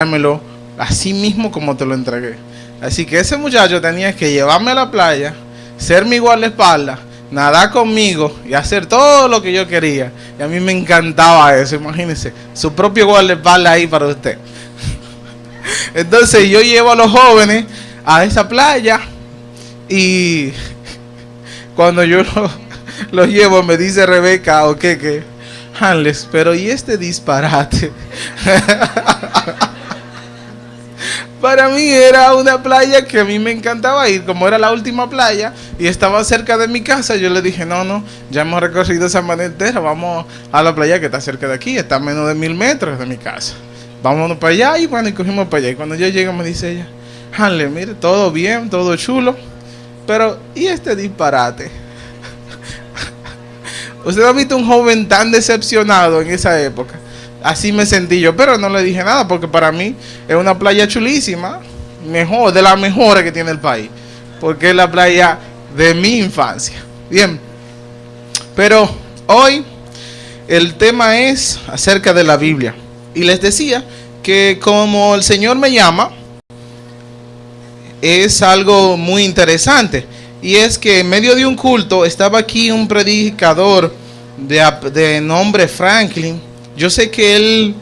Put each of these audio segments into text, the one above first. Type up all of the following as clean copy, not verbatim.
dármelo así mismo como te lo entregué. Así que ese muchacho tenía que llevarme a la playa, ser mi guardaespaldas, nadar conmigo y hacer todo lo que yo quería. Y a mí me encantaba eso, imagínense, su propio guardaespaldas ahí para usted. Entonces yo llevo a los jóvenes a esa playa y cuando yo los llevo me dice Rebeca o que Hanles, pero ¿y este disparate? Para mí era una playa que a mí me encantaba ir, como era la última playa y estaba cerca de mi casa. Yo le dije, no, ya hemos recorrido esa manera entera, vamos a la playa que está cerca de aquí, está a menos de 1000 metros de mi casa. Vámonos para allá y bueno, y cogimos para allá. Y cuando yo llego me dice ella, Hanle, mire, todo bien, todo chulo, pero ¿y este disparate? ¿Usted ha visto un joven tan decepcionado en esa época? Así me sentí yo, pero no le dije nada porque para mí es una playa chulísima, mejor, de las mejores que tiene el país, porque es la playa de mi infancia. Bien, pero hoy el tema es acerca de la Biblia. Y les decía que como el Señor me llama, es algo muy interesante. Y es que en medio de un culto estaba aquí un predicador de nombre Franklin. Yo sé que él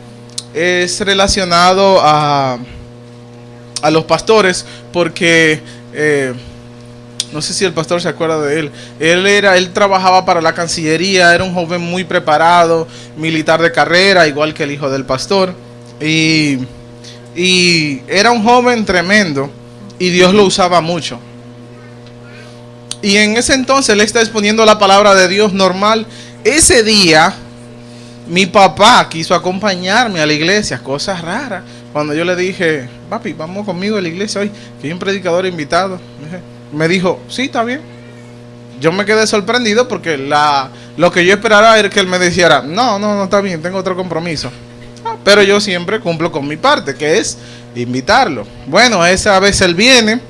es relacionado a los pastores porque no sé si el pastor se acuerda de él. Él trabajaba para la Cancillería, era un joven muy preparado, militar de carrera, igual que el hijo del pastor. Y era un joven tremendo y Dios lo usaba mucho. Y en ese entonces él está exponiendo la palabra de Dios normal. Ese día mi papá quiso acompañarme a la iglesia, cosas raras. Cuando yo le dije, papi, vamos conmigo a la iglesia hoy, que hay un predicador invitado. Me dijo, sí, está bien. Yo me quedé sorprendido porque lo que yo esperaba era que él me dijera, no, está bien, tengo otro compromiso. Pero yo siempre cumplo con mi parte, que es invitarlo. Bueno, esa vez él viene,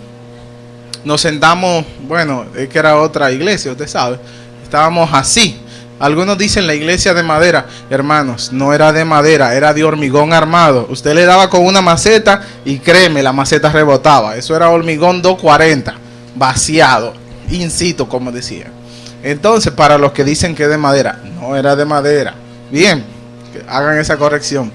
nos sentamos, bueno, es que era otra iglesia, usted sabe. Estábamos así. Algunos dicen la iglesia de madera. Hermanos, no era de madera, era de hormigón armado. Usted le daba con una maceta y créeme, la maceta rebotaba. Eso era hormigón 240, vaciado, in situ, como decía. Entonces, para los que dicen que es de madera, no era de madera. Bien, hagan esa corrección.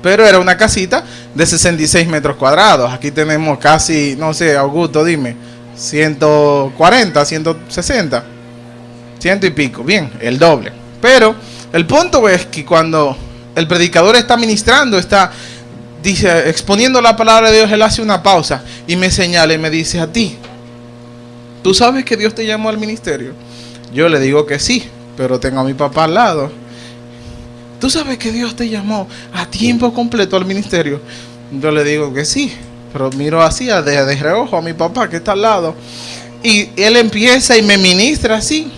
Pero era una casita de 66 metros cuadrados. Aquí tenemos casi, no sé, Augusto, dime, 140, 160. Ciento y pico, bien, el doble. Pero el punto es que cuando el predicador está ministrando, dice, exponiendo la palabra de Dios, él hace una pausa y me señala y me dice, a ti, ¿tú sabes que Dios te llamó al ministerio? Yo le digo que sí, pero tengo a mi papá al lado. ¿Tú sabes que Dios te llamó a tiempo completo al ministerio? Yo le digo que sí, pero miro así de reojo a mi papá que está al lado. Y él empieza y me ministra así.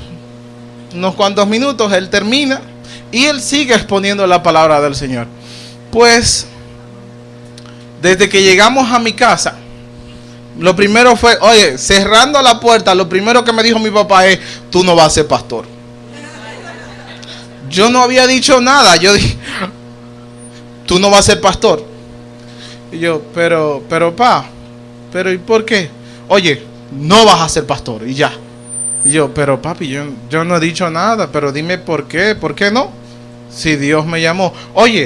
Unos cuantos minutos, él termina y él sigue exponiendo la palabra del Señor. Pues, desde que llegamos a mi casa, lo primero fue, oye, cerrando la puerta, lo primero que me dijo mi papá es, tú no vas a ser pastor. Yo no había dicho nada, yo dije, tú no vas a ser pastor. Y yo, pero pa, pero ¿y por qué? Oye, no vas a ser pastor y ya. Y yo, pero papi, yo no he dicho nada, pero dime por qué no? Si Dios me llamó. Oye,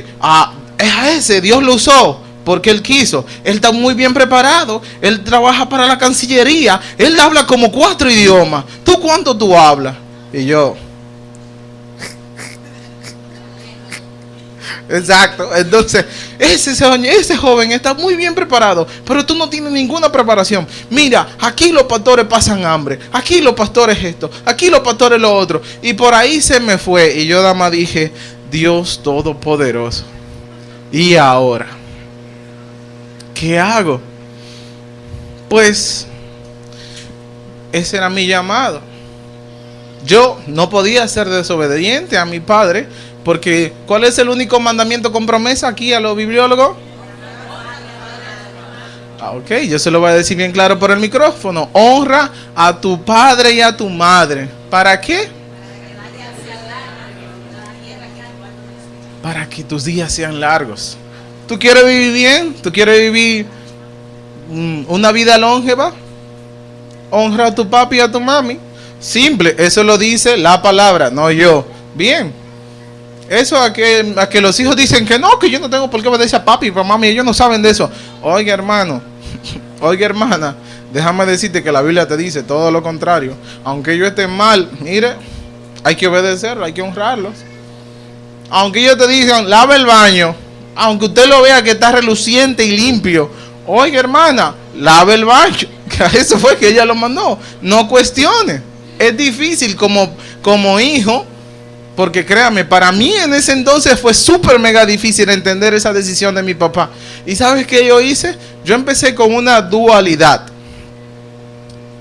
es a ese, Dios lo usó porque Él quiso. Él está muy bien preparado, Él trabaja para la Cancillería, Él habla como 4 idiomas. ¿Tú cuánto tú hablas? Y yo, exacto. Entonces, ese joven está muy bien preparado, pero tú no tienes ninguna preparación. Mira, aquí los pastores pasan hambre, aquí los pastores esto, aquí los pastores lo otro. Y por ahí se me fue. Y yo nada más dije, Dios Todopoderoso, ¿y ahora qué hago? Pues ese era mi llamado. Yo no podía ser desobediente a mi padre, porque ¿cuál es el único mandamiento con promesa aquí a los bibliólogos? Ok, yo se lo voy a decir bien claro por el micrófono. Honra a tu padre y a tu madre. ¿Para qué? Para que tus días sean largos. ¿Tú quieres vivir bien? ¿Tú quieres vivir una vida longeva? Honra a tu papi y a tu mami. Simple, eso lo dice la palabra, no yo. Bien. Eso a que los hijos dicen que no, que yo no tengo por qué obedecer a papi y a mami, ellos no saben de eso. Oiga, hermano, oiga, hermana, déjame decirte que la Biblia te dice todo lo contrario. Aunque ellos estén mal, mire, hay que obedecerlos, hay que honrarlos. Aunque ellos te digan, lave el baño, aunque usted lo vea que está reluciente y limpio, oiga, hermana, lave el baño, que a eso fue que ella lo mandó. No cuestione. Es difícil como hijo, porque créame, para mí en ese entonces fue súper mega difícil entender esa decisión de mi papá. ¿Y sabes qué yo hice? Yo empecé con una dualidad.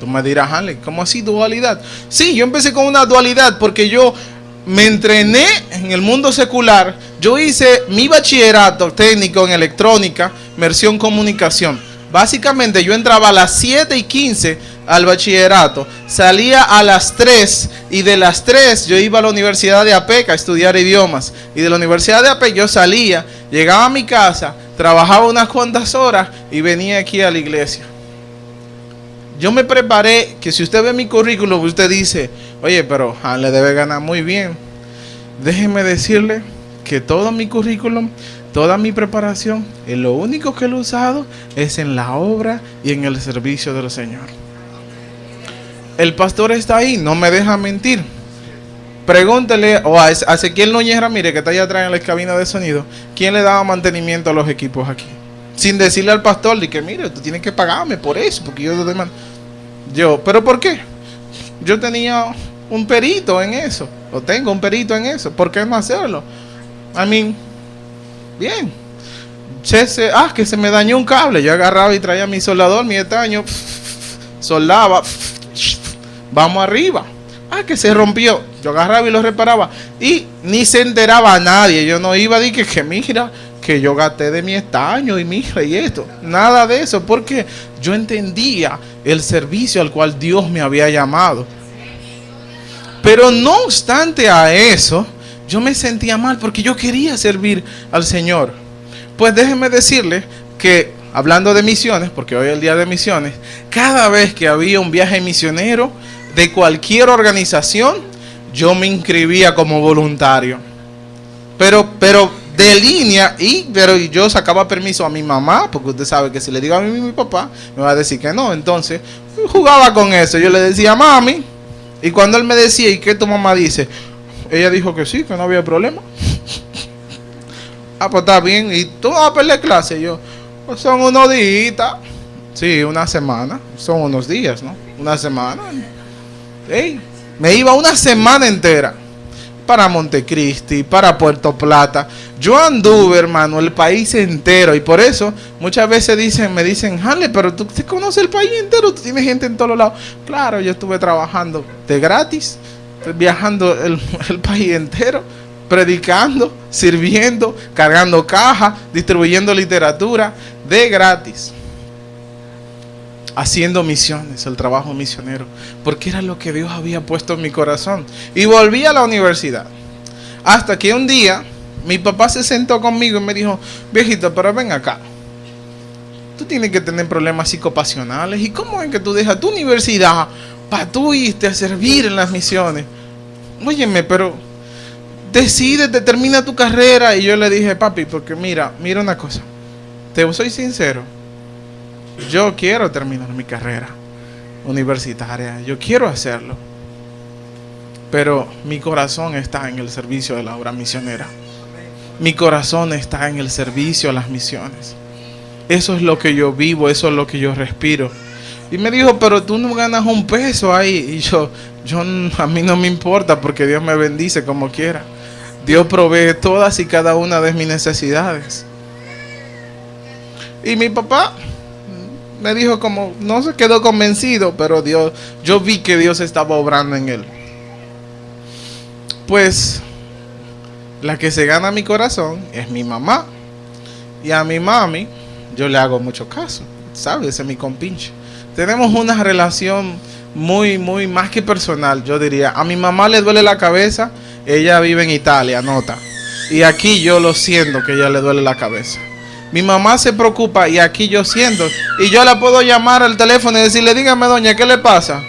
Tú me dirás, Hanley, ¿cómo así dualidad? Sí, yo empecé con una dualidad porque yo me entrené en el mundo secular. Yo hice mi bachillerato técnico en electrónica, versión comunicación. Básicamente yo entraba a las 7:15 al bachillerato, salía a las 3 y de las 3 yo iba a la Universidad de APEC a estudiar idiomas. Y de la Universidad de APEC yo salía, llegaba a mi casa, trabajaba unas cuantas horas y venía aquí a la iglesia. Yo me preparé, que si usted ve mi currículum, usted dice, oye, pero le debe ganar muy bien. Déjeme decirle que todo mi currículum, toda mi preparación, lo único que lo he usado es en la obra y en el servicio del Señor. El pastor está ahí, no me deja mentir. Pregúntele a Ezequiel Núñez Ramírez, que está allá atrás en la cabina de sonido, ¿quién le daba mantenimiento a los equipos aquí? Sin decirle al pastor de que, mire, tú tienes que pagarme por eso, porque yo te demando. ¿Pero por qué? Yo tenía un perito en eso, o tengo un perito en eso, ¿por qué no hacerlo? Bien. Que se me dañó un cable, yo agarraba y traía mi soldador, mi estaño, soldaba, vamos arriba. Que se rompió, yo agarraba y lo reparaba, y ni se enteraba a nadie. Yo no iba a decir que mira, que yo gasté de mi estaño y mira y esto, nada de eso, porque yo entendía el servicio al cual Dios me había llamado. Pero no obstante a eso, yo me sentía mal porque yo quería servir al Señor. Pues déjenme decirle que, hablando de misiones, porque hoy es el día de misiones, cada vez que había un viaje misionero de cualquier organización, yo me inscribía como voluntario. Pero de línea, pero yo sacaba permiso a mi mamá, porque usted sabe que si le digo a mi papá, me va a decir que no. Entonces, jugaba con eso. Yo le decía, mami, y cuando él me decía, ¿y qué tu mamá dice? Ella dijo que sí, que no había problema. Pues está bien. ¿Y tú vas a perder clase? Yo, pues son unos días. Sí, una semana. Son unos días, ¿no? Una semana. Me iba una semana entera para Montecristi, para Puerto Plata. Yo anduve, hermano, el país entero. Y por eso muchas veces me dicen, Hanley, pero tú te conoces el país entero, tú tienes gente en todos lados. Claro, yo estuve trabajando de gratis, viajando el país entero, predicando, sirviendo, cargando cajas, distribuyendo literatura de gratis, haciendo misiones, el trabajo misionero, porque era lo que Dios había puesto en mi corazón. Y volví a la universidad, hasta que un día mi papá se sentó conmigo y me dijo, viejito, pero ven acá, tú tienes que tener problemas psicopasionales. ¿Y cómo es que tú dejas tu universidad para tú irte a servir en las misiones? Óyeme, pero decídete, termina tu carrera. Y yo le dije, papi, porque mira una cosa, te soy sincero, yo quiero terminar mi carrera universitaria, yo quiero hacerlo, pero mi corazón está en el servicio de la obra misionera. Mi corazón está en el servicio a las misiones. Eso es lo que yo vivo, eso es lo que yo respiro. Y me dijo, pero tú no ganas un peso ahí. Y yo a mí no me importa, porque Dios me bendice como quiera. Dios provee todas y cada una de mis necesidades. Y mi papá me dijo, como no se quedó convencido, pero yo vi que Dios estaba obrando en él. Pues la que se gana mi corazón es mi mamá. Y a mi mami yo le hago mucho caso, ¿sabes? Ese es mi compinche. Tenemos una relación muy, muy más que personal, yo diría. A mi mamá le duele la cabeza, ella vive en Italia, nota. Y aquí yo lo siento que ella le duele la cabeza. Mi mamá se preocupa y aquí yo siento. Y yo la puedo llamar al teléfono y decirle, dígame doña, ¿qué le pasa?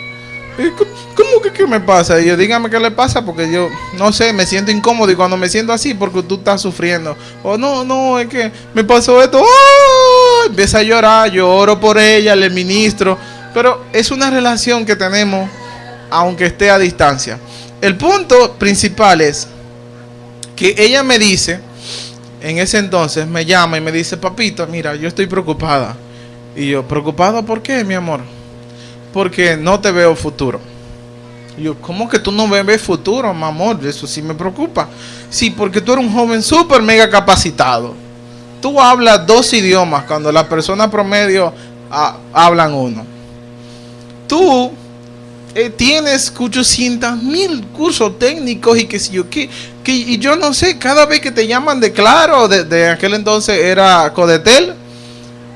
¿Cómo que qué me pasa? Y yo, dígame qué le pasa, porque yo, no sé, me siento incómodo. Y cuando me siento así, porque tú estás sufriendo. O no, es que me pasó esto. ¡Oh! Empieza a llorar, yo oro por ella, le ministro. Pero es una relación que tenemos, aunque esté a distancia. El punto principal es que ella me dice, en ese entonces me llama y me dice, papito, mira, yo estoy preocupada. Y yo, ¿preocupada por qué, mi amor? Porque no te veo futuro. Y yo, ¿cómo que tú no me ves futuro, mi amor? Eso sí me preocupa. Sí, porque tú eres un joven súper mega capacitado. Tú hablas 2 idiomas cuando las personas promedio hablan uno. Tú tienes 800,000 cursos técnicos y que si yo qué. Y yo no sé, cada vez que te llaman de Claro, de aquel entonces era Codetel,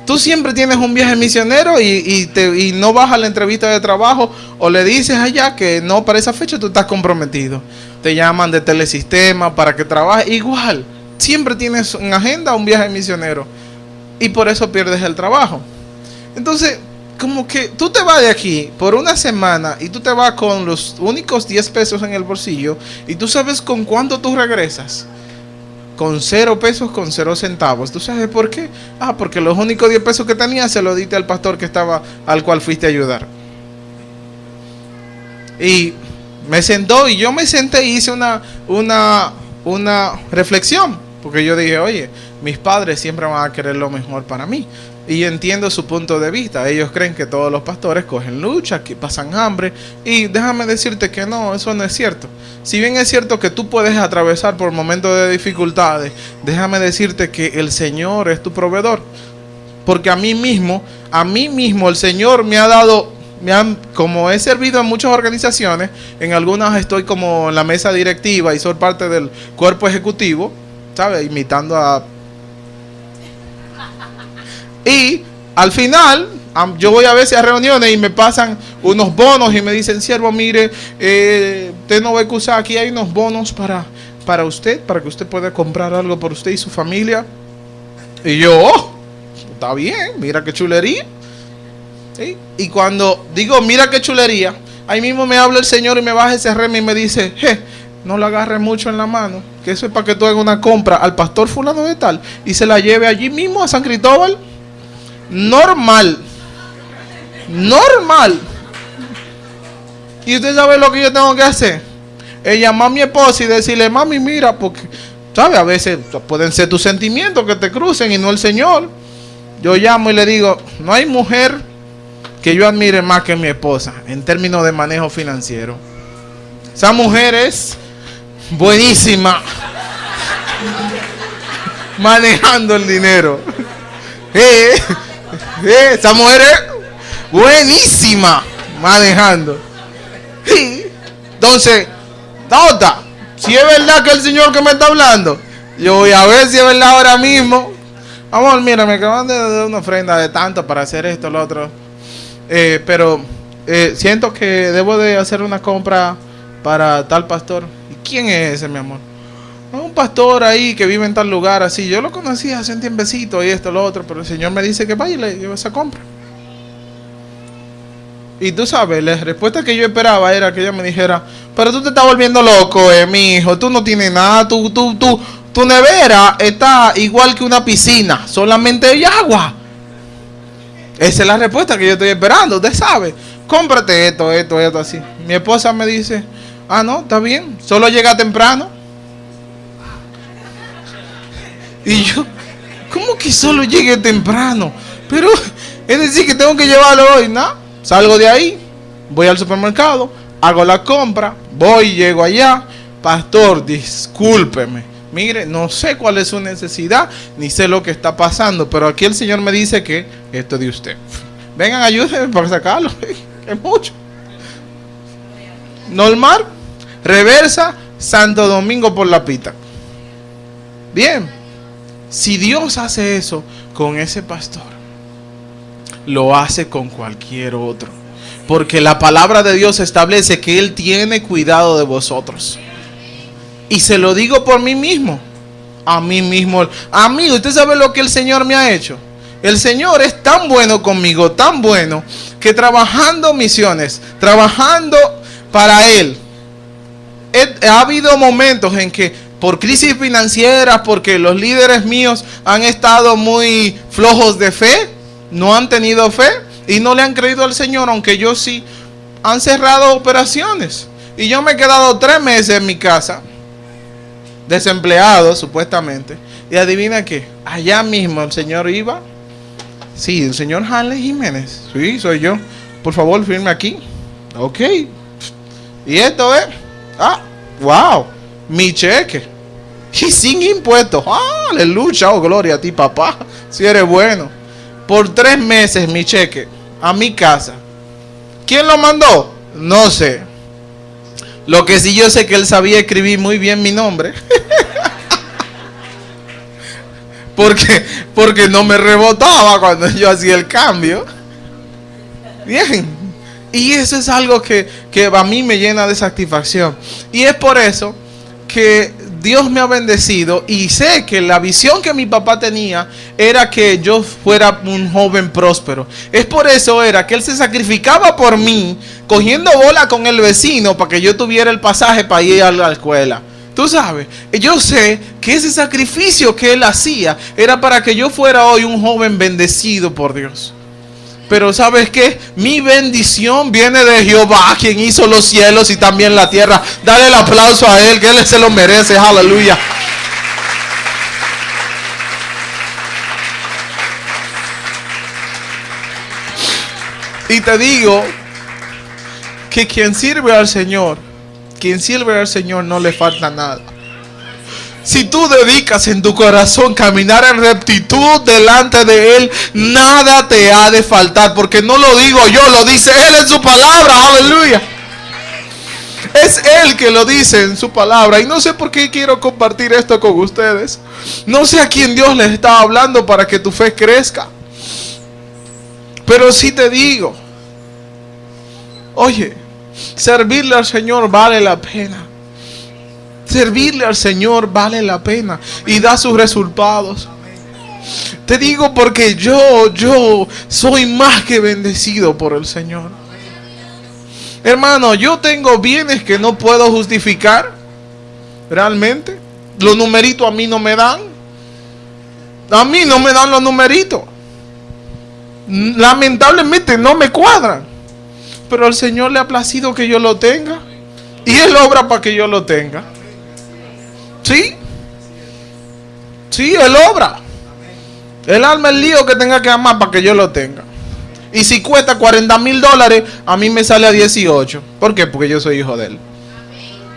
tú siempre tienes un viaje misionero y no vas a la entrevista de trabajo o le dices allá que no, para esa fecha tú estás comprometido. Te llaman de Telesistema para que trabajes. Igual, siempre tienes en agenda un viaje misionero y por eso pierdes el trabajo. Entonces, como que tú te vas de aquí por una semana y tú te vas con los únicos 10 pesos en el bolsillo y tú sabes con cuánto tú regresas. Con 0 pesos, con 0 centavos. ¿Tú sabes por qué? Porque los únicos 10 pesos que tenía se los diste al pastor que estaba, al cual fuiste a ayudar. Y me sentó y yo me senté y hice una reflexión. Porque yo dije, oye, mis padres siempre van a querer lo mejor para mí. Y entiendo su punto de vista. Ellos creen que todos los pastores cogen lucha, que pasan hambre. Y déjame decirte que no, eso no es cierto. Si bien es cierto que tú puedes atravesar por momentos de dificultades, déjame decirte que el Señor es tu proveedor. Porque a mí mismo el Señor me ha dado, como he servido en muchas organizaciones, en algunas estoy como en la mesa directiva y soy parte del cuerpo ejecutivo, ¿sabes? Imitando a... Y al final, yo voy a veces a reuniones y me pasan unos bonos y me dicen, siervo, mire, usted no va a usar, aquí hay unos bonos para usted, para que usted pueda comprar algo por usted y su familia. Y yo, está bien, mira qué chulería. ¿Sí? Y cuando digo, mira qué chulería, ahí mismo me habla el Señor y me baja ese remo y me dice, no lo agarre mucho en la mano, que eso es para que tú hagas una compra al pastor fulano de tal y se la lleve allí mismo a San Cristóbal. Normal. Y usted sabe lo que yo tengo que hacer. Es llamar a mi esposa y decirle, mami, mira, porque, ¿sabe? A veces pueden ser tus sentimientos que te crucen y no el Señor. Yo llamo y le digo, no hay mujer que yo admire más que mi esposa en términos de manejo financiero. Esa mujer es buenísima manejando el dinero. Esa mujer es buenísima manejando. Entonces, Dauta, si es verdad que el Señor que me está hablando, yo voy a ver si es verdad ahora mismo. Amor, mira, me acaban de dar una ofrenda de tanto para hacer esto, lo otro. Pero siento que debo de hacer una compra para tal pastor. ¿Y quién es ese, mi amor? Un pastor ahí que vive en tal lugar así. Yo lo conocí hace un tiempecito y esto, lo otro, pero el Señor me dice que vaya y le lleve esa compra. Y tú sabes, la respuesta que yo esperaba era que ella me dijera, pero tú te estás volviendo loco, mi hijo, tú no tienes nada, tu nevera está igual que una piscina, solamente hay agua. Esa es la respuesta que yo estoy esperando, usted sabe. Cómprate esto, así. Mi esposa me dice, no, está bien, solo llega temprano. Y yo, ¿cómo que solo llegue temprano? Pero, es decir, que tengo que llevarlo hoy, ¿no? Salgo de ahí, voy al supermercado, hago la compra, voy, llego allá. Pastor, discúlpeme. Mire, no sé cuál es su necesidad, ni sé lo que está pasando, pero aquí el Señor me dice que esto es de usted. Vengan, ayúdenme para sacarlo. Es mucho. Normal, reversa, Santo Domingo por la Pita. Bien. Si Dios hace eso con ese pastor, lo hace con cualquier otro. Porque la palabra de Dios establece que Él tiene cuidado de vosotros. Y se lo digo por mí mismo. a mí mismo. Amigo, ¿usted sabe lo que el Señor me ha hecho? El Señor es tan bueno conmigo, tan bueno, que trabajando misiones, trabajando para Él, ha habido momentos en que por crisis financieras, porque los líderes míos han estado muy flojos de fe, no han tenido fe y no le han creído al Señor, aunque yo sí, han cerrado operaciones. Y yo me he quedado 3 meses en mi casa, desempleado supuestamente. Y adivina qué, allá mismo el Señor iba. Sí, el señor Hanley Jiménez. Sí, soy yo. Por favor, firme aquí. Ok. Y esto es, wow, mi cheque. Y sin impuestos. Aleluya, oh, gloria a ti, papá. Si eres bueno. Por 3 meses mi cheque a mi casa. ¿Quién lo mandó? No sé. Lo que sí yo sé que él sabía escribir muy bien mi nombre. Porque no me rebotaba cuando yo hacía el cambio. Bien. Y eso es algo que a mí me llena de satisfacción. Y es por eso que Dios me ha bendecido. Y sé que la visión que mi papá tenía era que yo fuera un joven próspero. Es por eso era que él se sacrificaba por mí, cogiendo bola con el vecino para que yo tuviera el pasaje para ir a la escuela. Tú sabes, yo sé que ese sacrificio que él hacía era para que yo fuera hoy un joven bendecido por Dios. Pero ¿sabes qué? Mi bendición viene de Jehová, quien hizo los cielos y también la tierra. Dale el aplauso a él, que él se lo merece. Aleluya. Y te digo que quien sirve al Señor no le falta nada. Si tú dedicas en tu corazón caminar en rectitud delante de Él, nada te ha de faltar. Porque no lo digo yo, lo dice Él en su palabra. Aleluya. Es Él que lo dice en su palabra. Y no sé por qué quiero compartir esto con ustedes. No sé a quién Dios les está hablando para que tu fe crezca. Pero sí te digo, oye, servirle al Señor vale la pena. Servirle al Señor vale la pena y da sus resultados. Te digo porque yo soy más que bendecido por el Señor. Hermano, yo tengo bienes que no puedo justificar. Realmente, los numeritos a mí no me dan. A mí no me dan los numeritos. Lamentablemente no me cuadran. Pero al Señor le ha placido que yo lo tenga. Y Él obra para que yo lo tenga. ¿Sí? Sí, Él obra. Él arma el lío que tenga que amar para que yo lo tenga. Y si cuesta $40,000, a mí me sale a 18. ¿Por qué? Porque yo soy hijo de Él.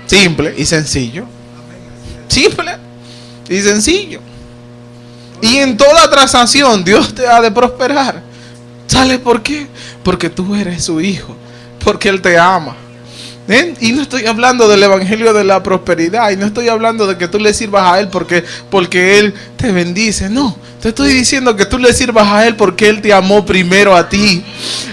Simple y sencillo. Simple y sencillo. Y en toda transacción Dios te ha de prosperar. ¿Sabes por qué? Porque tú eres su hijo. Porque Él te ama. Y no estoy hablando del evangelio de la prosperidad. Y no estoy hablando de que tú le sirvas a Él porque Él te bendice. No, te estoy diciendo que tú le sirvas a Él porque Él te amó primero a ti.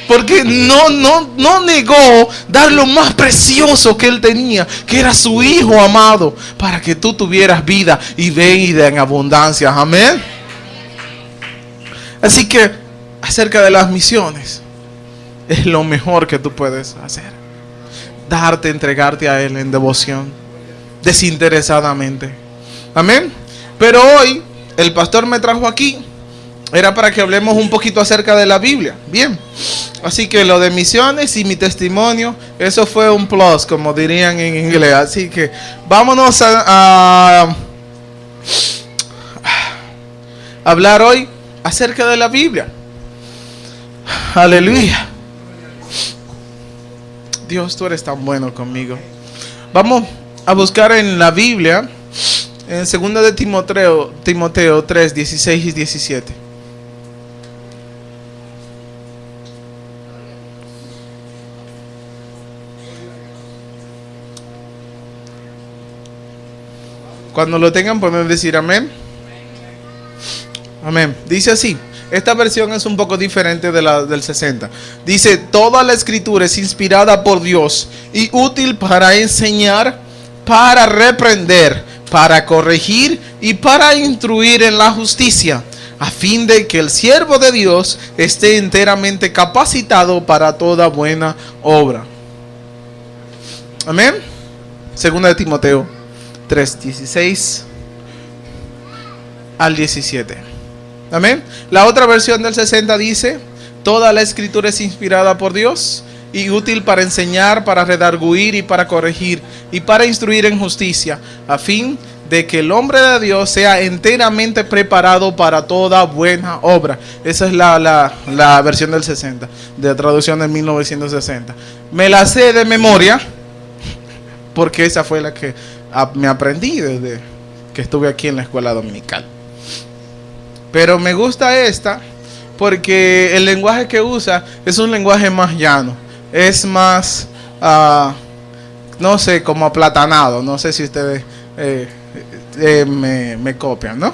Porque no negó dar lo más precioso que Él tenía, que era su hijo amado, para que tú tuvieras vida y vida en abundancia. Amén. Así que acerca de las misiones, es lo mejor que tú puedes hacer. Darte, entregarte a Él en devoción, desinteresadamente. Amén. Pero hoy el pastor me trajo aquí, era para que hablemos un poquito acerca de la Biblia. Bien. Así que lo de misiones y mi testimonio, eso fue un plus, como dirían en inglés. Así que vámonos a hablar hoy acerca de la Biblia. Aleluya. Dios, tú eres tan bueno conmigo. Vamos a buscar en la Biblia, en 2 de Timoteo 3, 16 y 17. Cuando lo tengan pueden decir amén. Amén. Dice así. Esta versión es un poco diferente de la del 60. Dice, toda la escritura es inspirada por Dios y útil para enseñar, para reprender, para corregir y para instruir en la justicia, a fin de que el siervo de Dios esté enteramente capacitado para toda buena obra. Amén. Segunda de Timoteo 3:16 al 17. Amén. La otra versión del 60 dice: toda la escritura es inspirada por Dios y útil para enseñar, para redarguir y para corregir y para instruir en justicia, a fin de que el hombre de Dios sea enteramente preparado para toda buena obra. Esa es la versión del 60, de la traducción de 1960. Me la sé de memoria, porque esa fue la que me aprendí desde que estuve aquí en la escuela dominical. Pero me gusta esta, porque el lenguaje que usa es un lenguaje más llano. Es más, no sé, como aplatanado. No sé si ustedes me copian, ¿no?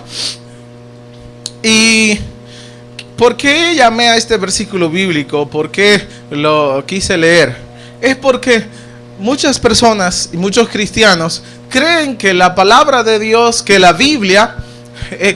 ¿Y por qué llamé a este versículo bíblico? ¿Por qué lo quise leer? Es porque muchas personas y muchos cristianos creen que la palabra de Dios, que la Biblia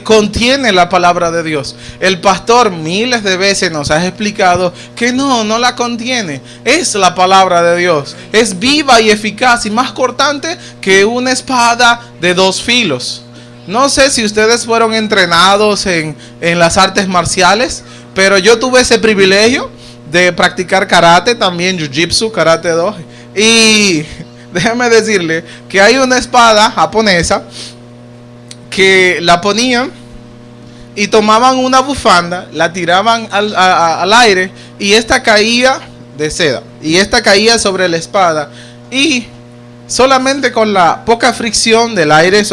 contiene la palabra de Dios. El pastor miles de veces nos ha explicado que no la contiene. Es la palabra de Dios. Es viva y eficaz y más cortante que una espada de dos filos. No sé si ustedes fueron entrenados en las artes marciales, pero yo tuve ese privilegio de practicar karate, también jiu-jitsu, karate do. Y déjeme decirle que hay una espada japonesa que la ponían y tomaban una bufanda, la tiraban al aire y esta caía de seda y esta caía sobre la espada, y solamente con la poca fricción del aire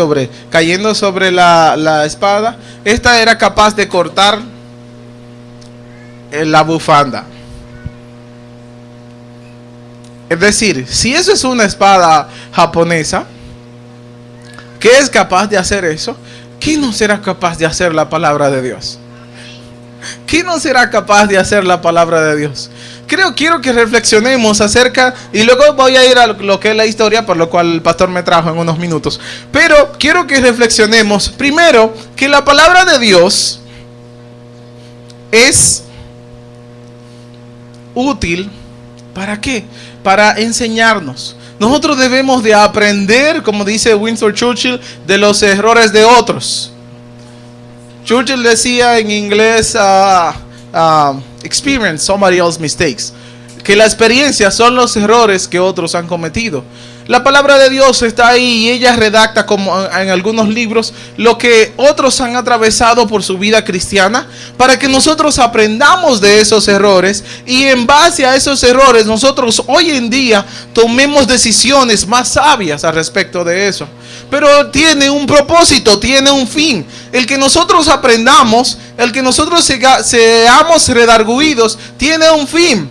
cayendo sobre la espada, esta era capaz de cortar la bufanda. Es decir, si eso es una espada japonesa, ¿qué es capaz de hacer eso? ¿Qué no será capaz de hacer la palabra de Dios? ¿Qué no será capaz de hacer la palabra de Dios? Quiero que reflexionemos acerca, y luego voy a ir a lo que es la historia, por lo cual el pastor me trajo en unos minutos. Pero quiero que reflexionemos primero que la palabra de Dios es útil. ¿Para qué? Para enseñarnos. Nosotros debemos de aprender, como dice Winston Churchill, de los errores de otros. Churchill decía en inglés, experience somebody else's mistakes. Que la experiencia son los errores que otros han cometido. La palabra de Dios está ahí y ella redacta, como en algunos libros, lo que otros han atravesado por su vida cristiana, para que nosotros aprendamos de esos errores y en base a esos errores nosotros hoy en día tomemos decisiones más sabias al respecto de eso. Pero tiene un propósito, tiene un fin. El que nosotros aprendamos, el que nosotros seamos redarguidos, tiene un fin.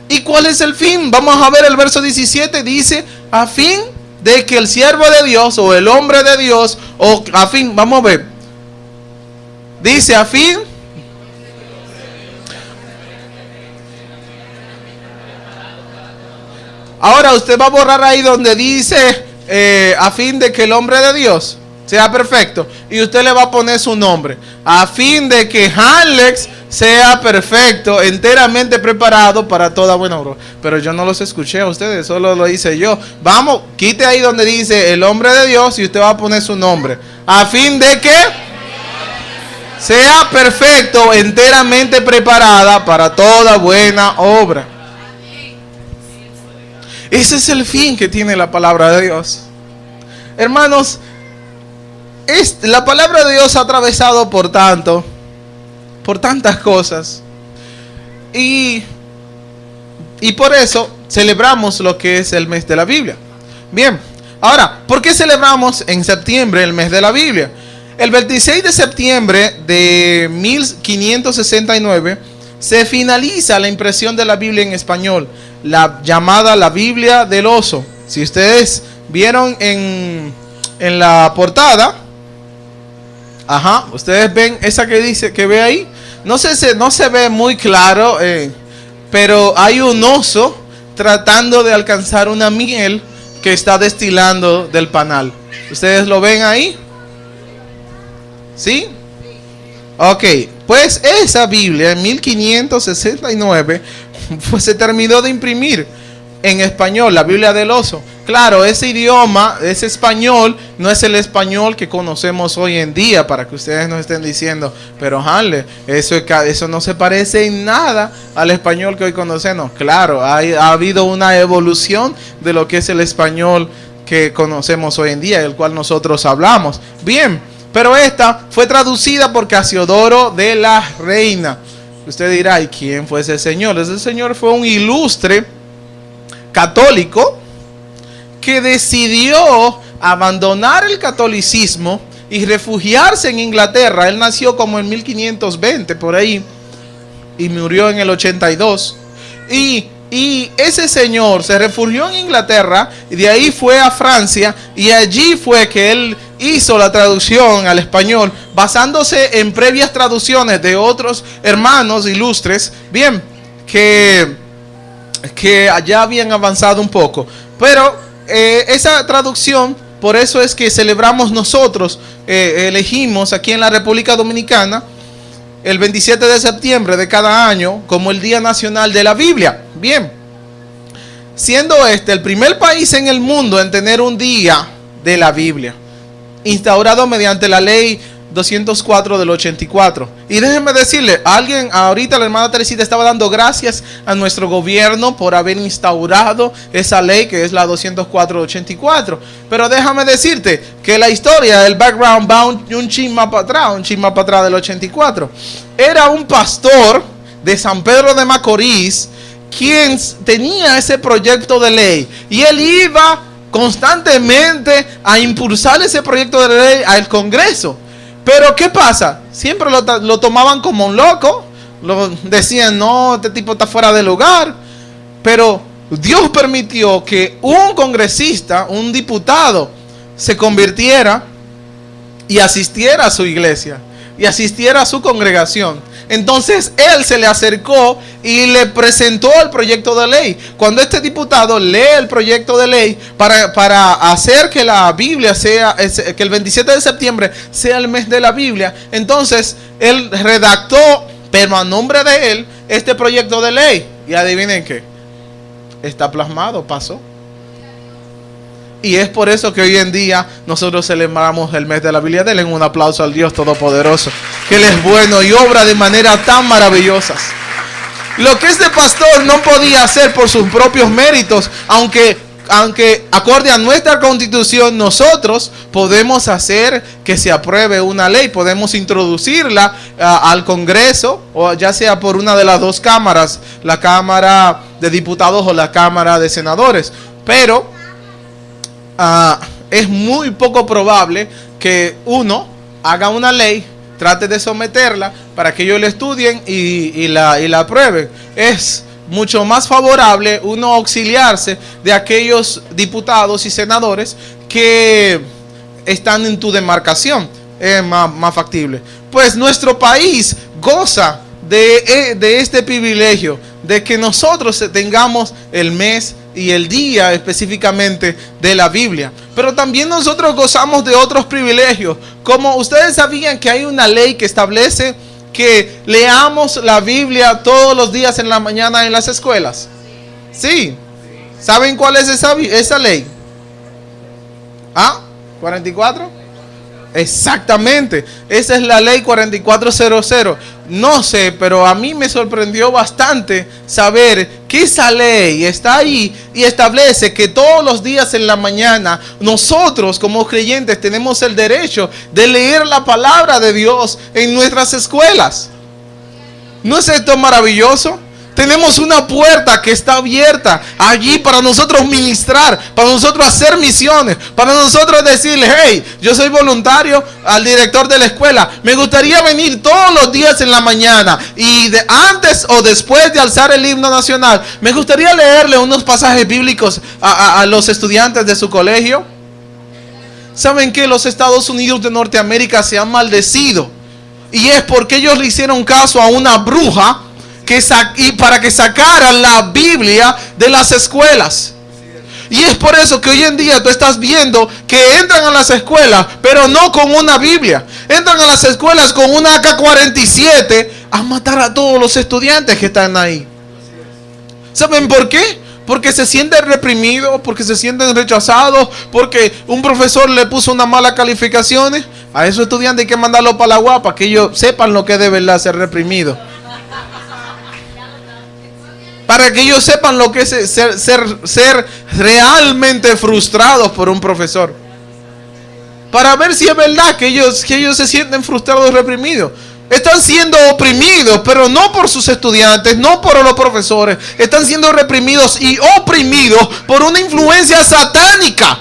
¿Y cuál es el fin? Vamos a ver el verso 17, dice: a fin de que el siervo de Dios o el hombre de Dios, o a fin, vamos a ver, dice a fin. Ahora usted va a borrar ahí donde dice a fin de que el hombre de Dios sea perfecto, y usted le va a poner su nombre, a fin de que Alex sea perfecto, enteramente preparado para toda buena obra. Pero yo no los escuché a ustedes, solo lo hice yo. Vamos, quite ahí donde dice el hombre de Dios y usted va a poner su nombre. A fin de que sea perfecto, enteramente preparada para toda buena obra. Ese es el fin que tiene la palabra de Dios. Hermanos, la palabra de Dios ha atravesado por tantas cosas, y por eso celebramos lo que es el mes de la Biblia. Bien, ahora, ¿por qué celebramos en septiembre el mes de la Biblia? El 26 de septiembre de 1569 se finaliza la impresión de la Biblia en español, la llamada la Biblia del Oso. Si ustedes vieron en la portada, ustedes ven esa que dice, que ve ahí. No se ve muy claro, pero hay un oso tratando de alcanzar una miel que está destilando del panal. ¿Ustedes lo ven ahí? ¿Sí? Ok, pues esa Biblia en 1569 pues se terminó de imprimir en español, la Biblia del oso. Claro, ese idioma, ese español, no es el español que conocemos hoy en día, para que ustedes no estén diciendo, pero Hanle, eso no se parece en nada al español que hoy conocemos. Claro, ha habido una evolución de lo que es el español que conocemos hoy en día, el cual nosotros hablamos. Bien, pero esta fue traducida por Casiodoro de la Reina. Usted dirá, ¿y quién fue ese señor? Ese señor fue un ilustre católico que decidió abandonar el catolicismo y refugiarse en Inglaterra. Él nació como en 1520 por ahí y murió en el 82. Y ese señor se refugió en Inglaterra y de ahí fue a Francia, y allí fue que él hizo la traducción al español basándose en previas traducciones de otros hermanos ilustres, bien, que allá habían avanzado un poco. Pero esa traducción, por eso es que celebramos nosotros, elegimos aquí en la República Dominicana el 27 de septiembre de cada año como el Día Nacional de la Biblia. Bien, siendo este el primer país en el mundo en tener un día de la Biblia, instaurado mediante la ley 204 del 84. Y déjenme decirle, ahorita la hermana Teresita estaba dando gracias a nuestro gobierno por haber instaurado esa ley que es la 204 del 84. Pero déjame decirte que la historia, el background va un chin más para atrás del 84. Era un pastor de San Pedro de Macorís quien tenía ese proyecto de ley, y él iba constantemente a impulsar ese proyecto de ley al Congreso. Pero ¿qué pasa? Siempre lo tomaban como un loco. Decían, no, este tipo está fuera de lugar. Pero Dios permitió que un congresista, un diputado, se convirtiera y asistiera a su iglesia y asistiera a su congregación. Entonces él se le acercó y le presentó el proyecto de ley. Cuando este diputado lee el proyecto de ley para hacer que la Biblia que el 27 de septiembre sea el mes de la Biblia, entonces él redactó, pero a nombre de él, este proyecto de ley. Y adivinen qué, está plasmado, pasó. Y es por eso que hoy en día nosotros celebramos el mes de la Biblia. Denle un aplauso al Dios Todopoderoso, que Él es bueno y obra de manera tan maravillosa. Lo que este pastor no podía hacer por sus propios méritos, aunque acorde a nuestra constitución, nosotros podemos hacer que se apruebe una ley, podemos introducirla al Congreso, o ya sea por una de las dos cámaras, la Cámara de Diputados o la Cámara de Senadores. Pero es muy poco probable que uno haga una ley, trate de someterla para que ellos la estudien y la aprueben. Es mucho más favorable uno auxiliarse de aquellos diputados y senadores que están en tu demarcación. Es más factible. Pues nuestro país goza de este privilegio de que nosotros tengamos el mes y el día específicamente de la Biblia. Pero también nosotros gozamos de otros privilegios. Como ustedes sabían que hay una ley que establece que leamos la Biblia todos los días en la mañana en las escuelas. Sí. ¿Saben cuál es esa ley? ¿Ah? ¿44? Exactamente, esa es la ley 4400. No sé, pero a mí me sorprendió bastante saber que esa ley está ahí y establece que todos los días en la mañana nosotros como creyentes tenemos el derecho de leer la palabra de Dios en nuestras escuelas. ¿No es esto maravilloso? Tenemos una puerta que está abierta allí para nosotros ministrar, para nosotros hacer misiones, para nosotros decirle, hey, yo soy voluntario al director de la escuela. Me gustaría venir todos los días en la mañana y antes o después de alzar el himno nacional, me gustaría leerle unos pasajes bíblicos a los estudiantes de su colegio. ¿Saben que los Estados Unidos de Norteamérica se han maldecido? Y es porque ellos le hicieron caso a una bruja y para que sacaran la Biblia de las escuelas. Y es por eso que hoy en día tú estás viendo que entran a las escuelas, pero no con una Biblia. Entran a las escuelas con una AK-47 a matar a todos los estudiantes que están ahí. ¿Saben por qué? Porque se sienten reprimidos, porque se sienten rechazados, porque un profesor le puso unas malas calificaciones. A esos estudiantes hay que mandarlos para la UAS para que ellos sepan lo que es de verdad ser reprimidos. Para que ellos sepan lo que es ser realmente frustrados por un profesor. Para ver si es verdad que ellos se sienten frustrados y reprimidos. Están siendo oprimidos, pero no por sus estudiantes, no por los profesores. Están siendo reprimidos y oprimidos por una influencia satánica.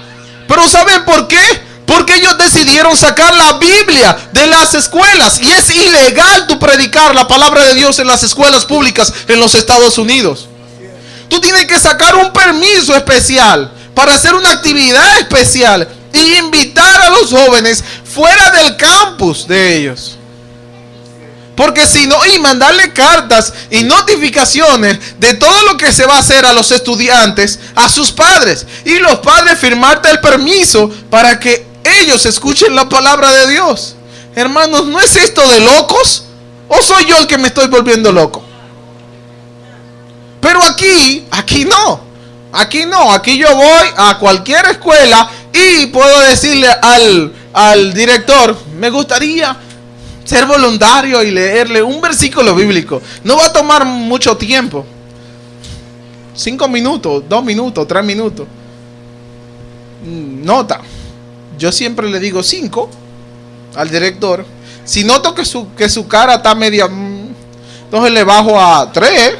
Pero ¿saben por qué? Porque ellos decidieron sacar la Biblia de las escuelas. Y es ilegal tú predicar la palabra de Dios en las escuelas públicas en los Estados Unidos. Tú tienes que sacar un permiso especial para hacer una actividad especial y invitar a los jóvenes fuera del campus de ellos. Porque si no, y mandarle cartas y notificaciones de todo lo que se va a hacer a los estudiantes, a sus padres. Y los padres firmarte el permiso para que ellos escuchen la palabra de Dios. Hermanos, ¿no es esto de locos? ¿O soy yo el que me estoy volviendo loco? Pero aquí no. Aquí yo voy a cualquier escuela y puedo decirle al director, me gustaría ser voluntario y leerle un versículo bíblico. No va a tomar mucho tiempo. 5 minutos, 2 minutos, 3 minutos. Nota. Yo siempre le digo 5 al director. Si noto que su cara está media, entonces le bajo a 3.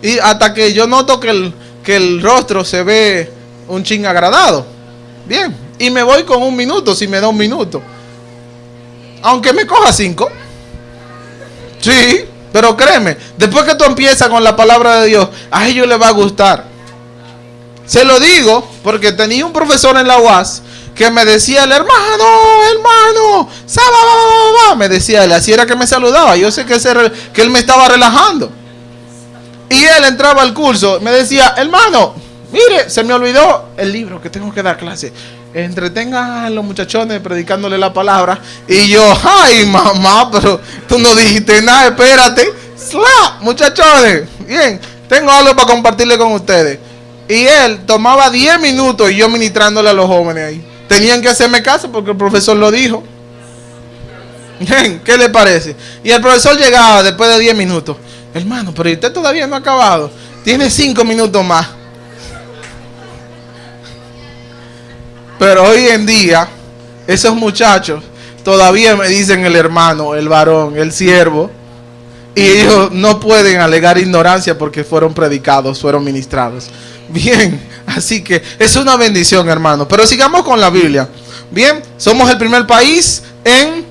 Y hasta que yo noto que el rostro se ve un chin agradado. Bien. Y me voy con 1 minuto si me da 1 minuto. Aunque me coja 5. Sí, pero créeme, después que tú empiezas con la palabra de Dios, a ellos les va a gustar. Se lo digo porque tenía un profesor en la UAS que me decía, el hermano, me decía él, así era que me saludaba. Yo sé que él me estaba relajando. Y él entraba al curso, me decía, hermano, mire, se me olvidó el libro que tengo que dar clase. Entretenga a los muchachones predicándole la palabra. Y yo, ay mamá, pero tú no dijiste nada, espérate. Muchachones, bien, tengo algo para compartirle con ustedes. Y él tomaba 10 minutos y yo ministrándole a los jóvenes ahí. Tenían que hacerme caso porque el profesor lo dijo. Bien, ¿qué le parece? Y el profesor llegaba después de 10 minutos. Hermano, pero usted todavía no ha acabado. Tiene 5 minutos más. Pero hoy en día, esos muchachos todavía me dicen el hermano, el varón, el siervo. Y ellos no pueden alegar ignorancia porque fueron predicados, fueron ministrados. Bien, así que es una bendición, hermano. Pero sigamos con la Biblia. Bien, somos el primer país en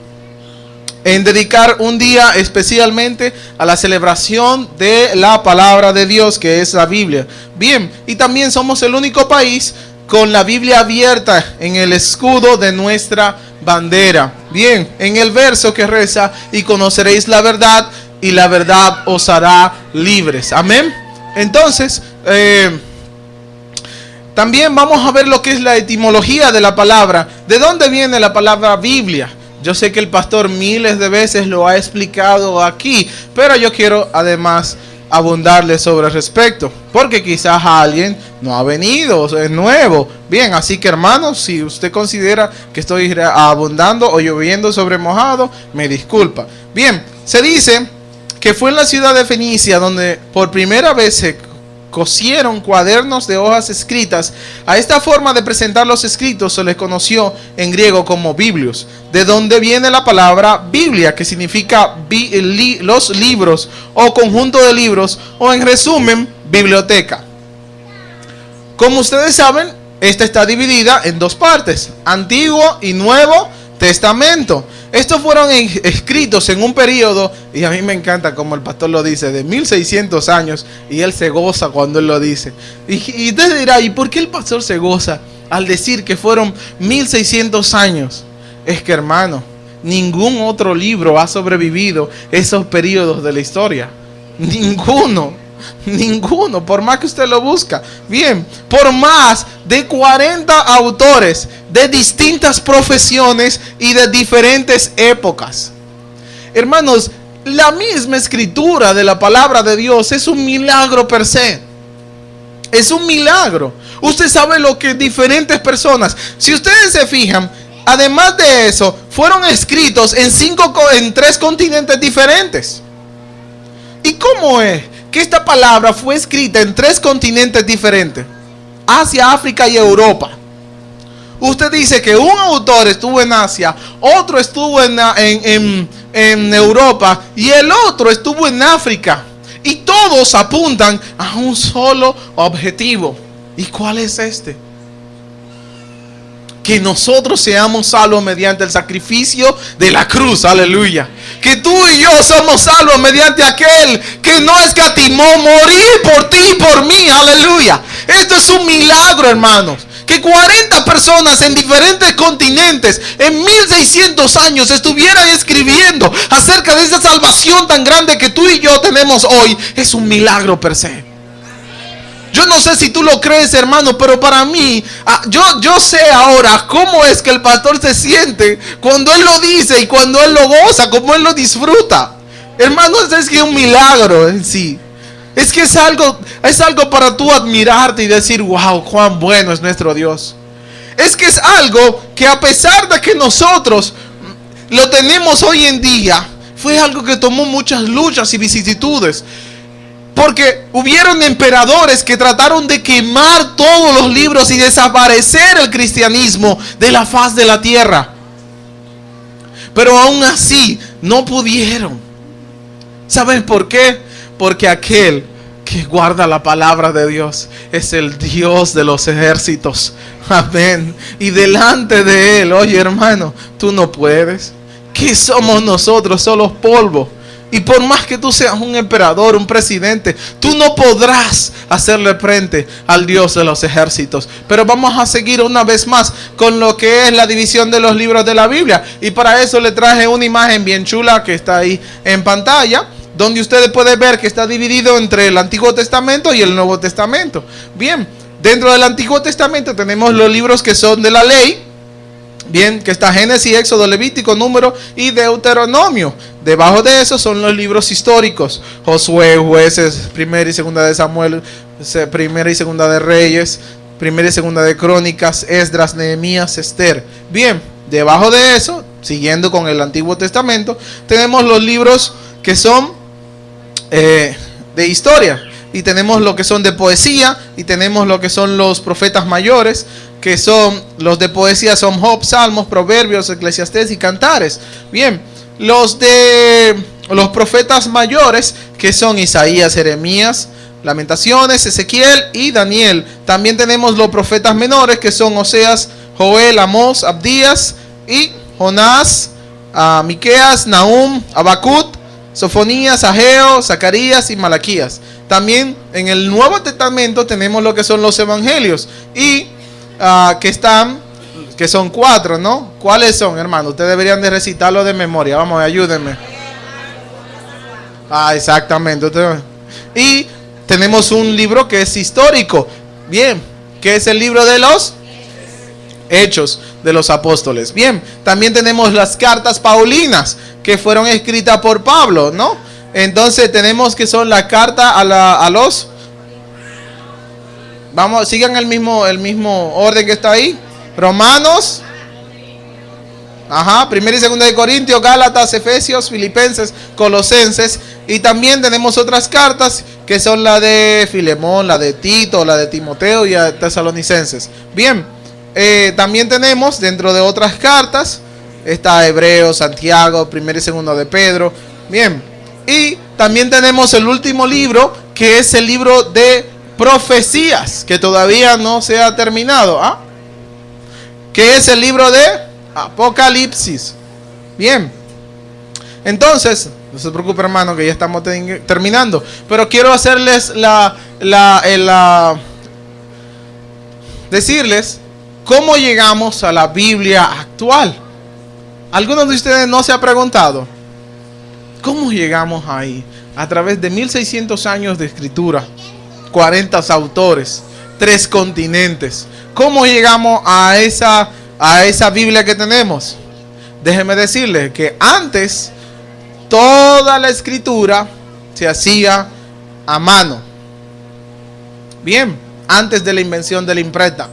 dedicar un día especialmente a la celebración de la palabra de Dios, que es la Biblia. Bien, y también somos el único país con la Biblia abierta en el escudo de nuestra bandera. Bien, en el verso que reza, y conoceréis la verdad, y la verdad os hará libres. Amén. Entonces, también vamos a ver lo que es la etimología de la palabra. ¿De dónde viene la palabra Biblia? Yo sé que el pastor miles de veces lo ha explicado aquí, pero yo quiero además abundarle sobre el respecto, porque quizás alguien no ha venido, es nuevo. Bien, así que hermanos, si usted considera que estoy abundando o lloviendo sobre mojado, me disculpa. Bien, se dice que fue en la ciudad de Fenicia donde por primera vez se cosieron cuadernos de hojas escritas. A esta forma de presentar los escritos se les conoció en griego como biblios, de donde viene la palabra Biblia, que significa los libros o conjunto de libros, o en resumen, biblioteca. Como ustedes saben, esta está dividida en 2 partes, Antiguo y Nuevo Testamento. Estos fueron escritos en un periodo, y a mí me encanta como el pastor lo dice, de 1600 años, y él se goza cuando él lo dice. Y usted dirá, ¿y por qué el pastor se goza al decir que fueron 1600 años? Es que, hermano, ningún otro libro ha sobrevivido esos periodos de la historia. Ninguno. Ninguno, por más que usted lo busca. Bien, por más de 40 autores de distintas profesiones y de diferentes épocas. Hermanos, la misma escritura de la palabra de Dios es un milagro per se. Es un milagro. Usted sabe lo que diferentes personas, si ustedes se fijan, además de eso, fueron escritos en 3 continentes diferentes. ¿Y cómo es que esta palabra fue escrita en 3 continentes diferentes? Asia, África y Europa. Usted dice que un autor estuvo en Asia, otro estuvo en Europa y el otro estuvo en África. Y todos apuntan a un solo objetivo. ¿Y cuál es este? Que nosotros seamos salvos mediante el sacrificio de la cruz, aleluya. Que tú y yo somos salvos mediante aquel que no escatimó morir por ti y por mí, aleluya. Esto es un milagro, hermanos. Que 40 personas en diferentes continentes en 1600 años estuvieran escribiendo acerca de esa salvación tan grande que tú y yo tenemos hoy. Es un milagro per se. Yo no sé si tú lo crees, hermano, pero para mí, yo sé ahora cómo es que el pastor se siente cuando él lo dice y cuando él lo goza, cómo él lo disfruta. Hermano, es que es un milagro en sí. Es que es algo para tú admirarte y decir, wow, cuán bueno es nuestro Dios. Es que es algo que a pesar de que nosotros lo tenemos hoy en día, fue algo que tomó muchas luchas y vicisitudes. Porque hubieron emperadores que trataron de quemar todos los libros y desaparecer el cristianismo de la faz de la tierra. Pero aún así no pudieron. ¿Saben por qué? Porque aquel que guarda la palabra de Dios es el Dios de los ejércitos. Amén. Y delante de Él, oye hermano, tú no puedes. ¿Qué somos nosotros? Solo polvo. Y por más que tú seas un emperador, un presidente, tú no podrás hacerle frente al Dios de los ejércitos. Pero vamos a seguir una vez más con lo que es la división de los libros de la Biblia. Y para eso le traje una imagen bien chula que está ahí en pantalla, donde ustedes pueden ver que está dividido entre el Antiguo Testamento y el Nuevo Testamento. Bien, dentro del Antiguo Testamento tenemos los libros que son de la ley. Bien, que está Génesis, Éxodo, Levítico, Número y Deuteronomio. Debajo de eso son los libros históricos: Josué, Jueces, Primera y Segunda de Samuel, Primera y Segunda de Reyes, Primera y Segunda de Crónicas, Esdras, Nehemías, Esther. Bien, debajo de eso, siguiendo con el Antiguo Testamento, tenemos los libros que son de historia. Y tenemos lo que son de poesía. Y tenemos lo que son los profetas mayores, que son los de poesía son Job, Salmos, Proverbios, Eclesiastés y Cantares. Bien, los profetas mayores, que son Isaías, Jeremías, Lamentaciones, Ezequiel y Daniel. También tenemos los profetas menores, que son Oseas, Joel, Amós, Abdías y Jonás, Miqueas, Nahum, Habacuc, Sofonías, Ageo, Zacarías y Malaquías. También en el Nuevo Testamento tenemos lo que son los evangelios y que son 4, ¿no? ¿Cuáles son, hermano? Ustedes deberían de recitarlo de memoria. Vamos, ayúdenme. Exactamente. Y tenemos un libro que es histórico. Bien, que es el libro de los Hechos de los Apóstoles. Bien, también tenemos las cartas paulinas que fueron escritas por Pablo, ¿no? Entonces tenemos que son la carta a los... Vamos, sigan el mismo orden que está ahí. Romanos, Primera y Segunda de Corintios, Gálatas, Efesios, Filipenses, Colosenses. Y también tenemos otras cartas que son la de Filemón, la de Tito, la de Timoteo y a Tesalonicenses. Bien, también tenemos dentro de otras cartas, está Hebreos, Santiago, Primera y Segunda de Pedro. Bien, y también tenemos el último libro, que es el libro de profecías, que todavía no se ha terminado, que es el libro de Apocalipsis. Bien, entonces no se preocupe, hermano, que ya estamos terminando, pero quiero hacerles decirles cómo llegamos a la Biblia actual. ¿Alguno de ustedes no se ha preguntado cómo llegamos ahí? a través de 1600 años de escritura, 40 autores, 3 continentes. ¿Cómo llegamos a esa Biblia que tenemos? Déjeme decirle que antes toda la escritura se hacía a mano. Bien, antes de la invención de la imprenta.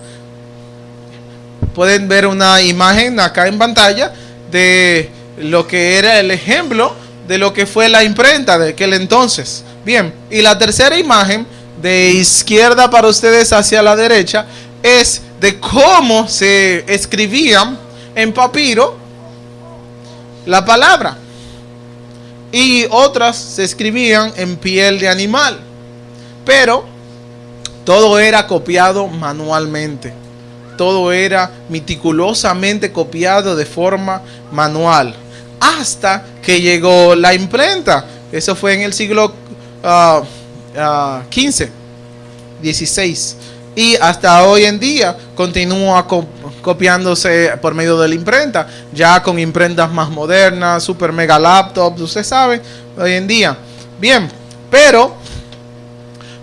Pueden ver una imagen acá en pantalla de lo que era el ejemplo de lo que fue la imprenta de aquel entonces. Bien, y la tercera imagen, de izquierda para ustedes hacia la derecha, es de cómo se escribían en papiro la palabra, y otras se escribían en piel de animal, pero todo era copiado manualmente. Todo era meticulosamente copiado de forma manual, hasta que llegó la imprenta. Eso fue en el siglo XV, XVI, y hasta hoy en día continúa copiándose por medio de la imprenta, ya con imprentas más modernas, super mega laptops, usted sabe, hoy en día. Bien, pero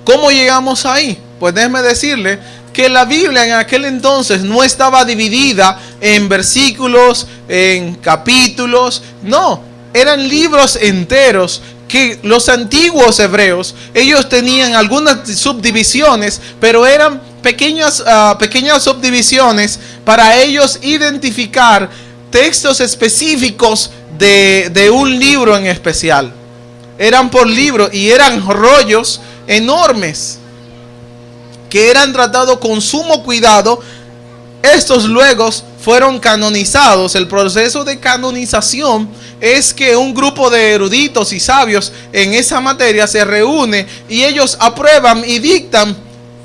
¿cómo llegamos ahí? Pues déjeme decirle que la Biblia en aquel entonces no estaba dividida en versículos, en capítulos, no, eran libros enteros que los antiguos hebreos, ellos tenían algunas subdivisiones, pero eran pequeñas subdivisiones para ellos identificar textos específicos de un libro en especial. Eran por libro y eran rollos enormes que eran tratados con sumo cuidado. Estos luego fueron canonizados. El proceso de canonización es que un grupo de eruditos y sabios en esa materia se reúne y ellos aprueban y dictan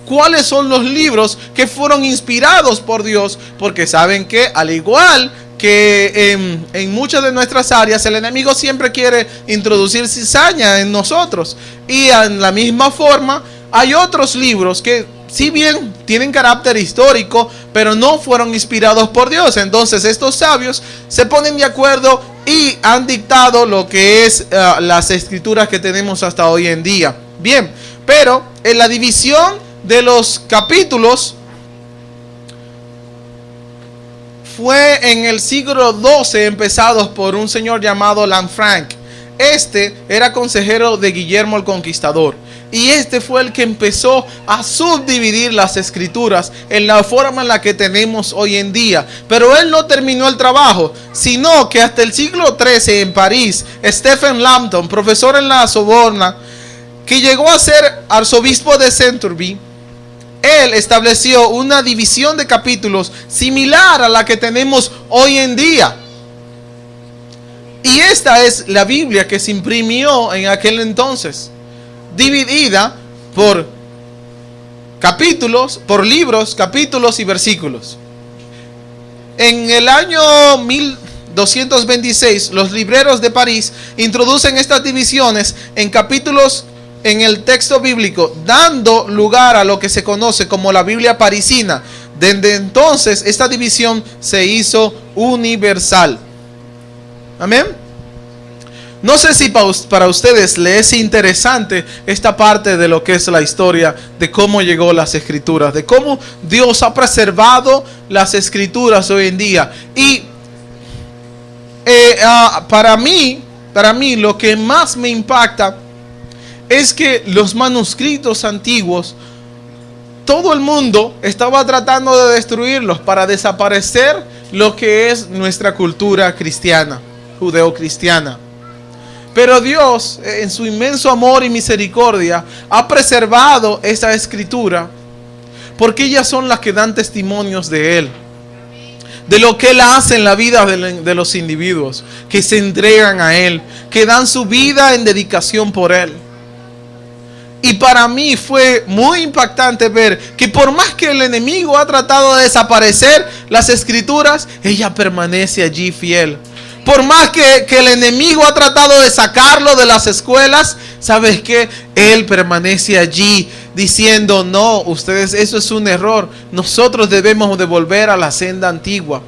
cuáles son los libros que fueron inspirados por Dios, porque saben que al igual que en muchas de nuestras áreas, el enemigo siempre quiere introducir cizaña en nosotros, y en la misma forma hay otros libros que si bien tienen carácter histórico, pero no fueron inspirados por Dios. Entonces estos sabios se ponen de acuerdo y han dictado lo que es las escrituras que tenemos hasta hoy en día. Bien, pero en la división de los capítulos fue en el siglo XII, empezados por un señor llamado Lanfranc. Este era consejero de Guillermo el Conquistador, y este fue el que empezó a subdividir las escrituras en la forma en la que tenemos hoy en día. Pero él no terminó el trabajo, sino que hasta el siglo XIII en París, Stephen Lambton, profesor en la Sorbona, que llegó a ser arzobispo de Centurby, él estableció una división de capítulos similar a la que tenemos hoy en día. Y esta es la Biblia que se imprimió en aquel entonces, dividida por capítulos, por libros, capítulos y versículos. En el año 1226, los libreros de París introducen estas divisiones en capítulos en el texto bíblico, dando lugar a lo que se conoce como la Biblia parisina. Desde entonces, esta división se hizo universal. Amén. No sé si para ustedes les es interesante esta parte de lo que es la historia de cómo llegó las escrituras, de cómo Dios ha preservado las escrituras hoy en día. Y para mí lo que más me impacta es que los manuscritos antiguos, todo el mundo estaba tratando de destruirlos para desaparecer lo que es nuestra cultura cristiana, judeocristiana. Pero Dios, en su inmenso amor y misericordia, ha preservado esa escritura, porque ellas son las que dan testimonios de Él, de lo que Él hace en la vida de los individuos que se entregan a Él, que dan su vida en dedicación por Él. Y para mí fue muy impactante ver que por más que el enemigo ha tratado de desaparecer las escrituras, ella permanece allí fiel. Por más que el enemigo ha tratado de sacarlo de las escuelas, ¿sabes qué? Él permanece allí diciendo, no, ustedes, eso es un error. Nosotros debemos de volver a la senda antigua.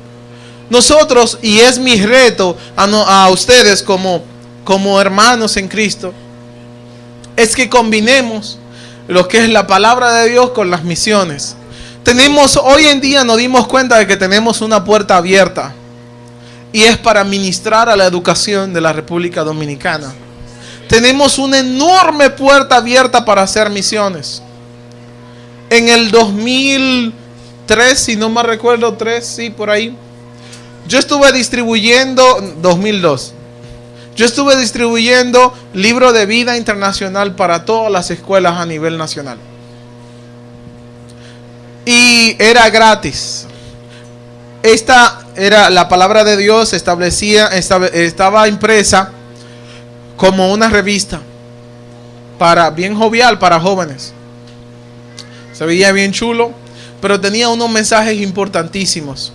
Nosotros, y es mi reto a ustedes como hermanos en Cristo, es que combinemos lo que es la palabra de Dios con las misiones. Hoy en día nos dimos cuenta de que tenemos una puerta abierta, y es para ministrar a la educación de la República Dominicana. Tenemos una enorme puerta abierta para hacer misiones. En el 2003, si no me recuerdo, 3, sí, por ahí, yo estuve distribuyendo, 2002, yo estuve distribuyendo libro de vida internacional para todas las escuelas a nivel nacional. Y era gratis. Esta era la palabra de Dios, estaba impresa como una revista bien jovial para jóvenes. Se veía bien chulo, pero tenía unos mensajes importantísimos.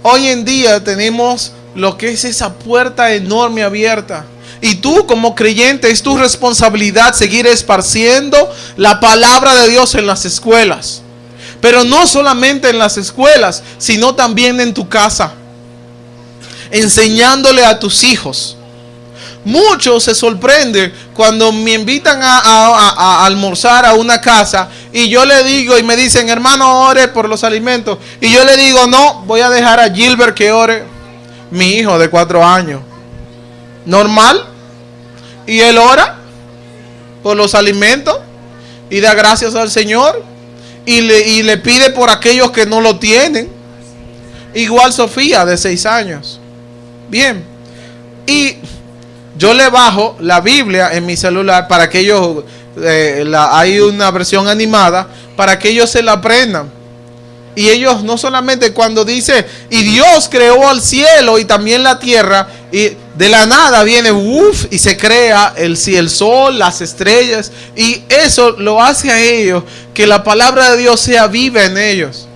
Hoy en día tenemos lo que es esa puerta enorme abierta. Y tú como creyente es tu responsabilidad seguir esparciendo la palabra de Dios en las escuelas. Pero no solamente en las escuelas, sino también en tu casa, enseñándole a tus hijos. Muchos se sorprenden cuando me invitan a almorzar a una casa y yo le digo, y me dicen, hermano, ore por los alimentos. Y yo le digo, no, voy a dejar a Gilbert que ore. Mi hijo de 4 años. Normal. Y él ora por los alimentos y da gracias al Señor. Y le pide por aquellos que no lo tienen. Igual Sofía, de 6 años. Bien. Y yo le bajo la Biblia en mi celular para que ellos, hay una versión animada, para que ellos se la aprendan. Y ellos no solamente cuando dice, y Dios creó al cielo y también la tierra, y de la nada viene, y se crea el sol, las estrellas, y eso lo hace a ellos, que la palabra de Dios sea viva en ellos.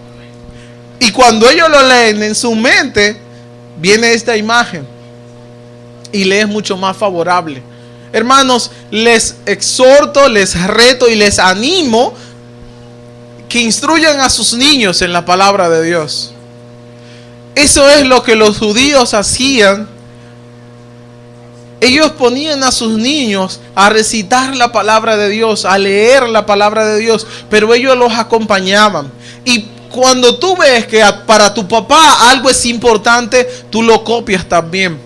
Y cuando ellos lo leen en su mente, viene esta imagen, y le es mucho más favorable. Hermanos, les exhorto, les reto y les animo que instruyan a sus niños en la palabra de Dios. Eso es lo que los judíos hacían. Ellos ponían a sus niños a recitar la palabra de Dios, a leer la palabra de Dios, pero ellos los acompañaban. Y cuando tú ves que para tu papá algo es importante, tú lo copias también.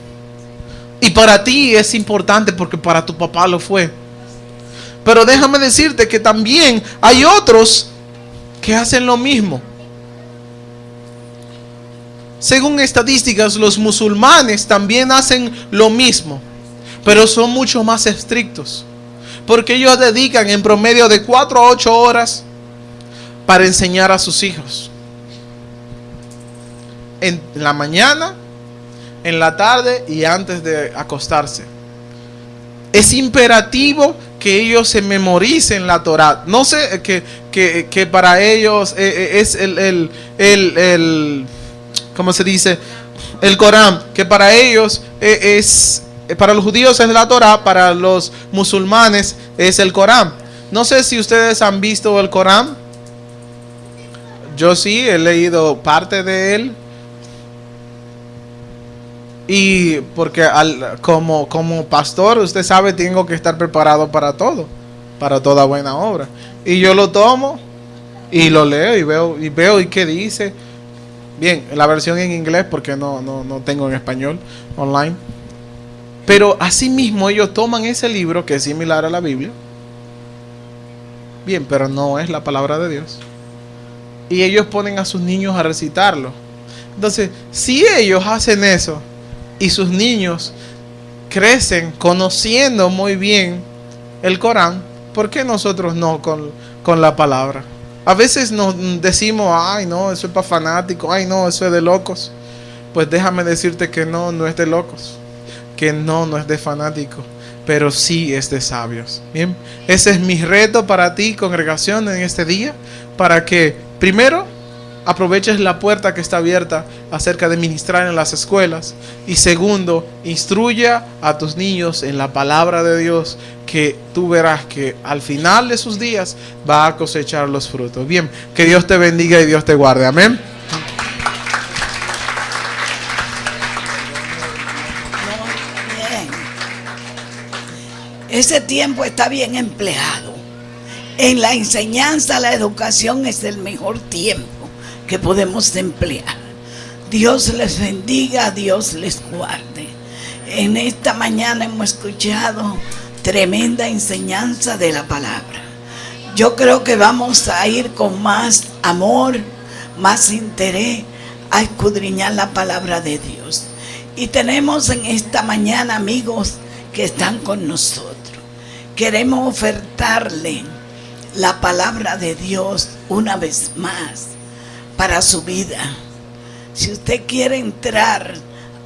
Y para ti es importante porque para tu papá lo fue. Pero déjame decirte que también hay otros que hacen lo mismo. Según estadísticas, los musulmanes también hacen lo mismo, pero son mucho más estrictos, porque ellos dedican en promedio de 4 a 8 horas para enseñar a sus hijos. En la mañana, en la tarde y antes de acostarse. Es imperativo que ellos se memoricen la Torá. No sé, que para ellos es el ¿cómo se dice? El Corán. Que para ellos para los judíos es la Torá, para los musulmanes es el Corán. No sé si ustedes han visto el Corán. Yo sí, he leído parte de él. Y porque como pastor, usted sabe, tengo que estar preparado para todo, para toda buena obra. Y yo lo tomo y lo leo y veo y qué dice. Bien, la versión en inglés porque no tengo en español online. Pero así mismo ellos toman ese libro que es similar a la Biblia. Bien, pero no es la palabra de Dios. Y ellos ponen a sus niños a recitarlo. Entonces, si ellos hacen eso y sus niños crecen conociendo muy bien el Corán, ¿por qué nosotros no con la palabra? A veces nos decimos, ay no, eso es para fanáticos, ay no, eso es de locos. Pues déjame decirte que no es de locos, que no es de fanáticos, pero sí es de sabios. Bien, ese es mi reto para ti, congregación, en este día, para que primero aproveches la puerta que está abierta acerca de ministrar en las escuelas. Y segundo, instruya a tus niños en la palabra de Dios, que tú verás que al final de sus días va a cosechar los frutos. Bien, que Dios te bendiga y Dios te guarde. Amén. Bien. Ese tiempo está bien empleado. En la enseñanza, la educación es el mejor tiempo que podemos emplear. Dios les bendiga, Dios les guarde. En esta mañana hemos escuchado tremenda enseñanza de la palabra. Yo creo que vamos a ir con más amor, más interés a escudriñar la palabra de Dios. Y tenemos en esta mañana amigos que están con nosotros. Queremos ofertarle la palabra de Dios una vez más para su vida. Si usted quiere entrar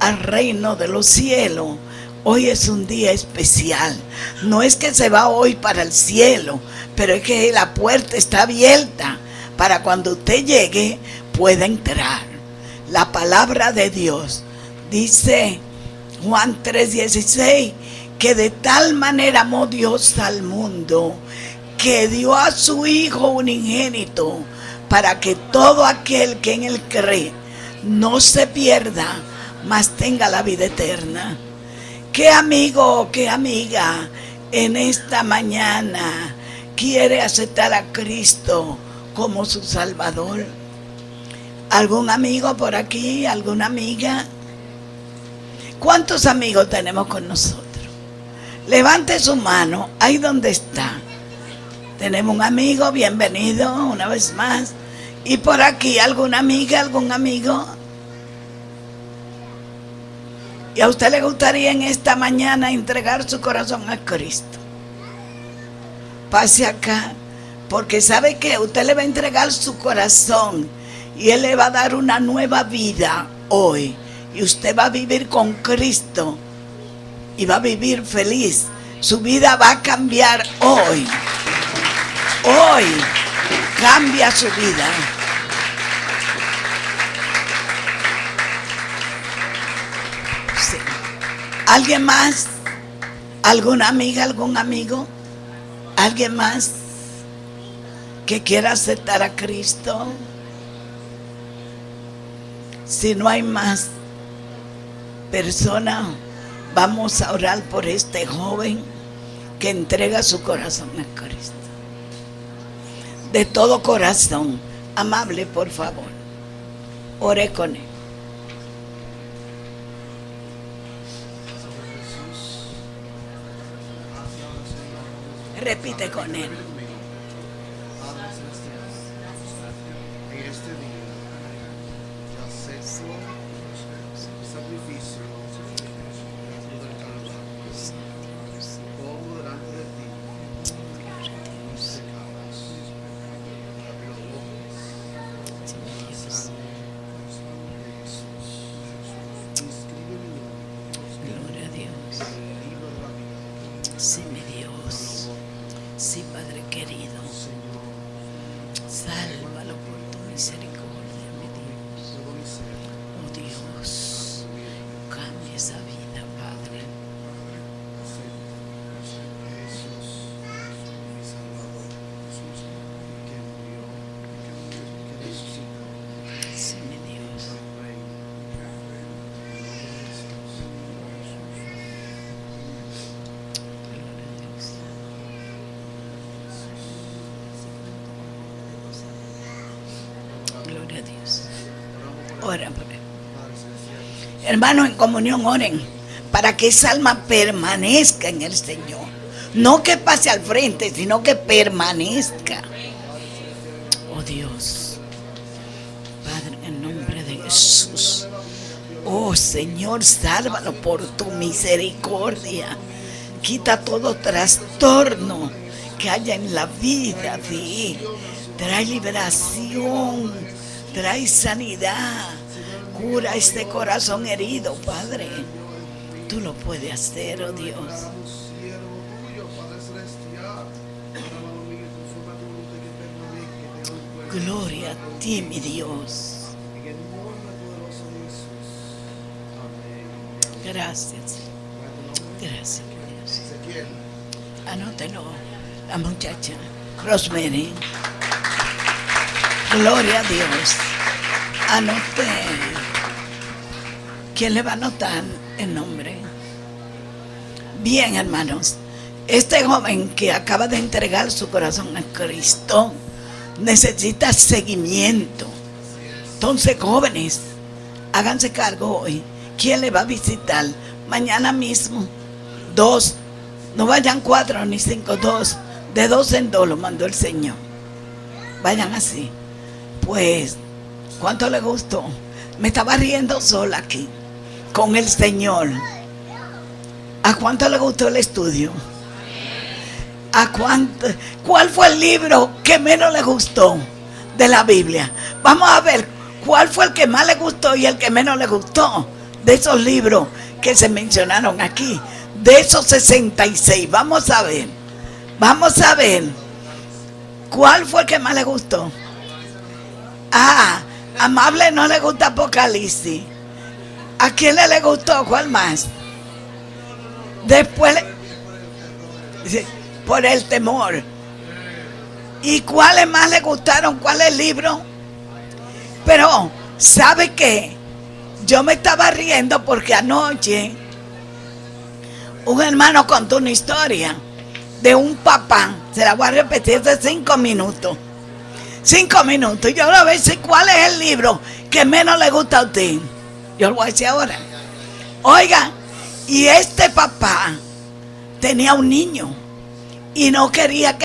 al reino de los cielos, hoy es un día especial. No es que se va hoy para el cielo, pero es que la puerta está abierta para cuando usted llegue pueda entrar. La palabra de Dios dice Juan 3:16, que de tal manera amó Dios al mundo que dio a su Hijo unigénito, para que todo aquel que en él cree no se pierda, mas tenga la vida eterna. ¿Qué amigo, qué amiga en esta mañana quiere aceptar a Cristo como su Salvador? ¿Algún amigo por aquí? ¿Alguna amiga? ¿Cuántos amigos tenemos con nosotros? Levante su mano ahí donde está. Tenemos un amigo, bienvenido una vez más. Y por aquí, ¿alguna amiga, algún amigo? ¿Y a usted le gustaría en esta mañana entregar su corazón a Cristo? Pase acá, porque sabe que usted le va a entregar su corazón y Él le va a dar una nueva vida hoy. Y usted va a vivir con Cristo y va a vivir feliz. Su vida va a cambiar hoy. Hoy cambia su vida. Sí. ¿Alguien más? ¿Alguna amiga, algún amigo? ¿Alguien más que quiera aceptar a Cristo? Si no hay más personas, vamos a orar por este joven que entrega su corazón a Cristo. De todo corazón, amable, por favor, ore con él. Repite con él. En este día, yo acepto el sacrificio del Calvario. Pongo delante de ti mis pecados, los ojos, la sangre de Jesús. Inscribe mi nombre Gloria a Dios. en el libro de la vida. Sí, mi Dios. Sí, Padre querido. Señor, Sálvalo por tu misericordia, mi Dios. todo mi ser, Oh Dios, cambia esa vida, Padre. Jesús, mi Salvador, que murió, que resucitó, Sí, mi Dios. el Rey, en nombre de Jesús. Gloria a Dios. Gloria a Dios. Ora por él. Hermanos, en comunión oren para que esa alma permanezca en el Señor. No que pase al frente, sino que permanezca. Oh Dios, Padre, en el nombre de Jesús. Oh Señor, sálvalo por tu misericordia. Quita todo trastorno que haya en la vida de él. Trae liberación, trae sanidad. Cura este corazón herido, Padre. Tú lo puedes hacer, oh Dios. Siervo tuyo, Padre celestial, para la domina conforme a tu voluntad que permanezca, te doy cuenta. Gloria a ti, mi Dios. En el nombre poderoso de Jesús. Amén. Gracias. Gracias, Dios. Ezequiel. Anótelo, la muchacha Rosemary. Gloria a Dios. Anote. ¿Quién le va a anotar el nombre? Bien, hermanos. Este joven que acaba de entregar su corazón a Cristo necesita seguimiento. Entonces, jóvenes, háganse cargo hoy. ¿Quién le va a visitar? Mañana mismo, 2, no vayan 4 ni 5, 2, de 2 en 2 lo mandó el Señor. Vayan así. Pues, ¿cuánto le gustó? Me estaba riendo sola aquí, con el Señor. ¿A cuánto le gustó el estudio? ¿A cuánto? ¿Cuál fue el libro que menos le gustó de la Biblia? Vamos a ver cuál fue el que más le gustó y el que menos le gustó de esos libros que se mencionaron aquí. De esos 66, vamos a ver. Vamos a ver. ¿Cuál fue el que más le gustó? Amable no le gusta Apocalipsis. ¿A quién le gustó? ¿Cuál más? Después, por el temor. ¿Y cuáles más le gustaron? ¿Cuál es el libro? Pero, ¿sabe qué? Yo me estaba riendo porque anoche un hermano contó una historia de un papá. Se la voy a repetir de 5 minutos. 5 minutos. Yo le voy a decir cuál es el libro que menos le gusta a usted. Yo lo voy a decir ahora. Oiga, y este papá tenía un niño y no quería que